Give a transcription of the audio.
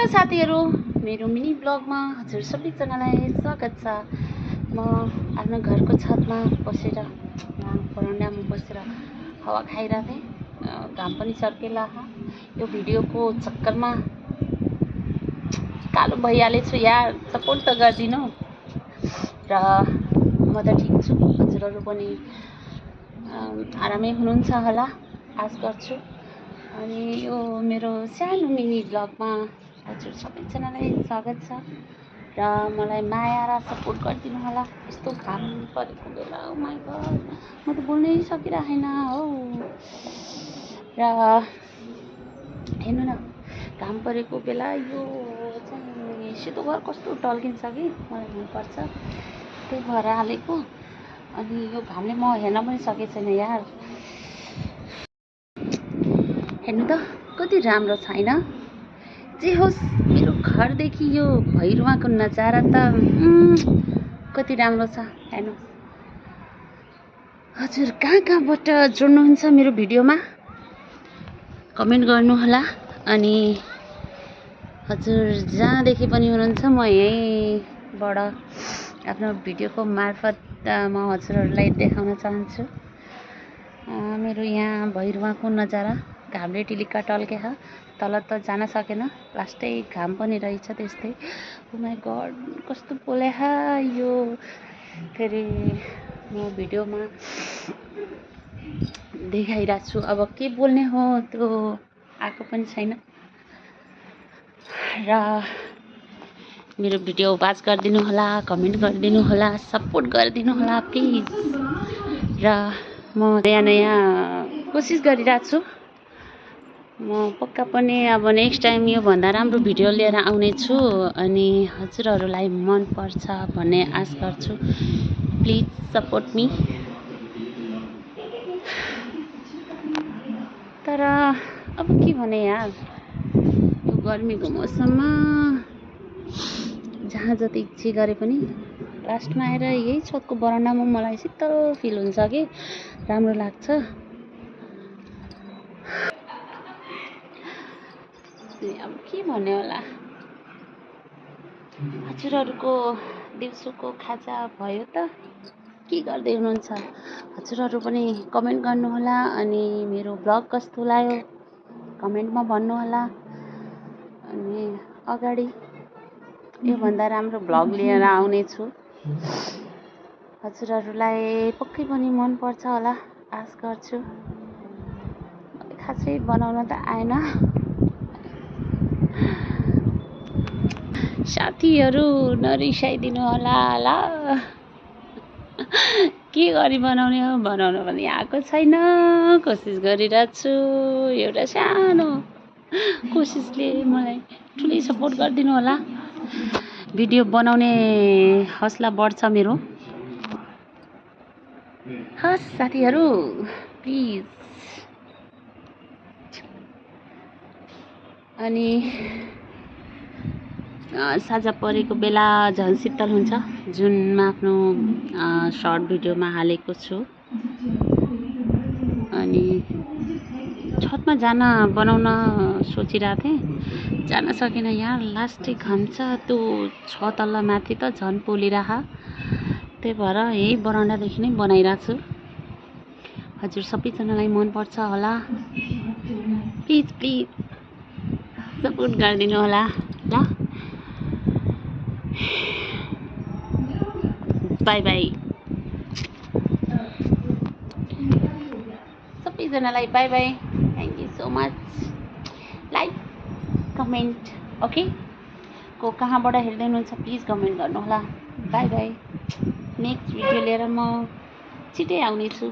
Hello साथीहरू, मेरो mini ब्लगमा हजुर सबैजनालाई स्वागत छ। म आफ्नो घरको छतमा बसेर यहाँ बरन्डामा बसेर हावा खाइरहेको थिएँ। घाम पनि चर्केला। यो भिडियोको चक्करमा कालो भइहालेछु यार, सपोर्ट त गरिदिनु। र म त ठिक छु, हजुरहरू पनि आरामै हुनुहुन्छ होला आश गर्छु। अनि यो मेरो सानो मिनी ब्लगमा हजुर सबैजनालाई स्वागत छ र मलाई माया र सपोर्ट गरिदिनु होला। यस्तो घाम परेको बेला ओ माय गड, म त बोल्नै सकिरहेन हो। र हेर्नु न, घाम परेको बेला यो चाहिँ सेतो घर कस्तो टल्किन्छ कि मलाई मनपर्छ, त्यही भएर हालेको। अनि यो घामले म हेर्न पनि सकेको छैन यार। हेर्नु त कति राम्रो छैन। जे होस्, मेरो घरदेखि यो भैरवाको नजारा त कति राम्रो छ। हेर्नु हजुर कहाँबाट जोड्नुहुन्छ मेरो भिडियोमा कमेन्ट गर्नुहोला। अनि हजुर जहाँदेखि पनि हुनुहुन्छ, म यहीँबाट आफ्नो भिडियोको मार्फत म हजुरहरूलाई देखाउन चाहन्छु मेरो यहाँ भैरवाको नजारा। घामले टिलिक्क टल्के तल त जान सकेन, लास्टै घाम पनि रहेछ त्यस्तै। ओ माय गड कस्तो पोले यो। फेरि म भिडियोमा देखाइरहेको छु, अब के बोल्ने हो त्यो आएको पनि छैन। र मेरो भिडियो वाच गरिदिनु होला, कमेन्ट गरिदिनु होला, सपोर्ट गरिदिनु होला प्लिज। र म नयाँ कोसिस गरिरहेको छु। म पक्का पनि अब नेक्स्ट टाइम योभन्दा राम्रो भिडियो लिएर आउने छु। अनि हजुरहरूलाई मन पर्छ भन्ने आश गर्छु। Please support me. तर अब के भने यार, यो गर्मीको मौसममा जहाँ जति इच्छा गरे पनि लास्टमा आएर यही छतको बरन्डामा मलाई शीतल फिल हुन्छ कि राम्रो लाग्छ। अब के भन्ने होला। हजुरहरूको दिउँसोको खाजा भयो त? के गर्दै हुनुहुन्छ? हजुरहरू पनि कमेन्ट गर्नुहोला। अनि मेरो ब्लग कस्तो लाग्यो कमेन्टमा भन्नुहोला। अनि अगाडि योभन्दा राम्रो ब्लग लिएर आउने छु। हजुरहरूलाई पक्कै पनि मनपर्छ होला आश गर्छु। खासै बनाउन त आएन। साथीहरू नरिसाइदिनु होला ल। के गरी बनाउने हो, बनाउन पनि आएको छैन। कोसिस गरिरहेको छु। एउटा सानो कोसिसले मलाई ठुलै सपोर्ट गरिदिनु होला। भिडियो बनाउने हौसला बढ्छ मेरो। हस् साथीहरू प्लिज। अनि साँझ परेको बेला झन् शीतल हुन्छ, जुन म आफ्नो सर्ट भिडियोमा हालेको छु। अनि छतमा जान बनाउन सोचिरहेको थिएँ, जान सकेन यार, लास्टै घाम छ। त्यो छ तल्ला माथि त झन् पोलिरह, त्यही भएर यही बरन्डादेखि नै बनाइरहेको छु। हजुर सबैजनालाई मनपर्छ होला। प्लिज प्लिज सपोर्ट गरिदिनु होला ल। बाई बाई सबैजनालाई, by by. Thank you so much. Like comment okay. को कहाँबाट हेर्दै हुनुहुन्छ प्लिज कमेन्ट गर्नुहोला। By by. नेक्स्ट भिडियो लिएर म छिटै आउनेछु।